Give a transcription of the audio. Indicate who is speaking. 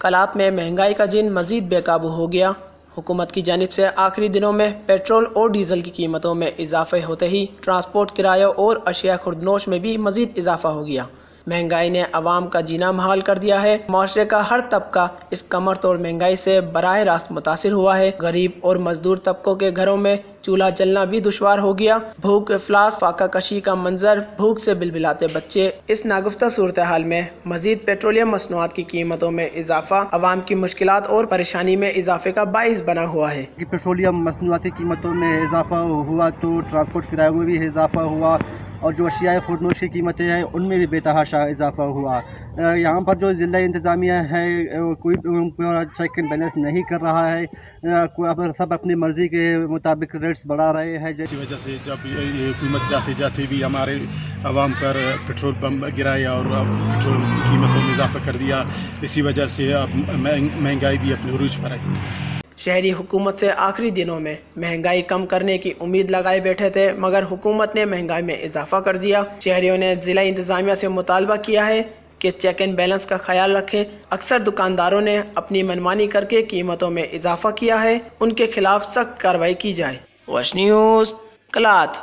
Speaker 1: कलात में महंगाई का जिन मजीद बेकाबू हो गया। हुकूमत की जानिब से आखिरी दिनों में पेट्रोल और डीजल की कीमतों में इजाफे होते ही ट्रांसपोर्ट किरायों और अशिया खुर्दनोश में भी मजीद इजाफा हो गया। महंगाई ने अवाम का जीना महाल कर दिया है। माशरे का हर तबका इस कमर तोड़ महंगाई से बराह रास्त मुतासिर हुआ है। गरीब और मजदूर तबकों के घरों में चूल्हा जलना भी दुश्वार हो गया। भूख, इफलास, फाका कशी का मंजर, भूख से बिलबिलाते बच्चे। इस नागुफ्ता सूरत हाल में मजीद पेट्रोलियम मसनूआत की कीमतों में इजाफा अवाम की मुश्किलात और परेशानी में इजाफे का बाइस बना हुआ है।
Speaker 2: पेट्रोलियम मसनूआत की कीमतों में इजाफा हुआ तो ट्रांसपोर्ट किराए में भी इजाफा हुआ और जो अशिया खुर्दनोश की कीमतें हैं उनमें भी बेतहाशा इजाफा हुआ। यहाँ पर जो ज़िला इंतज़ामिया है कोई चेक एंड बैलेंस नहीं कर रहा है। सब अपनी मर्ज़ी के मुताबिक रेट्स बढ़ा रहे हैं।
Speaker 3: इसी वजह से जब ये हुकूमत जाते जाते भी हमारे आवाम पर पेट्रोल पंप गिराया और पेट्रोल की कीमतों में इजाफा कर दिया, इसी वजह से अब महंगाई भी अपने उरूज पर आई।
Speaker 1: शहरी हुकूमत से आखिरी दिनों में महंगाई कम करने की उम्मीद लगाए बैठे थे, मगर हुकूमत ने महंगाई में इजाफा कर दिया। शहरियों ने जिला इंतजामिया से मुतालबा किया है कि चेक एंड बैलेंस का ख्याल रखें। अक्सर दुकानदारों ने अपनी मनमानी करके कीमतों में इजाफा किया है, उनके खिलाफ सख्त कार्रवाई की जाए। वश न्यूज़, कलात।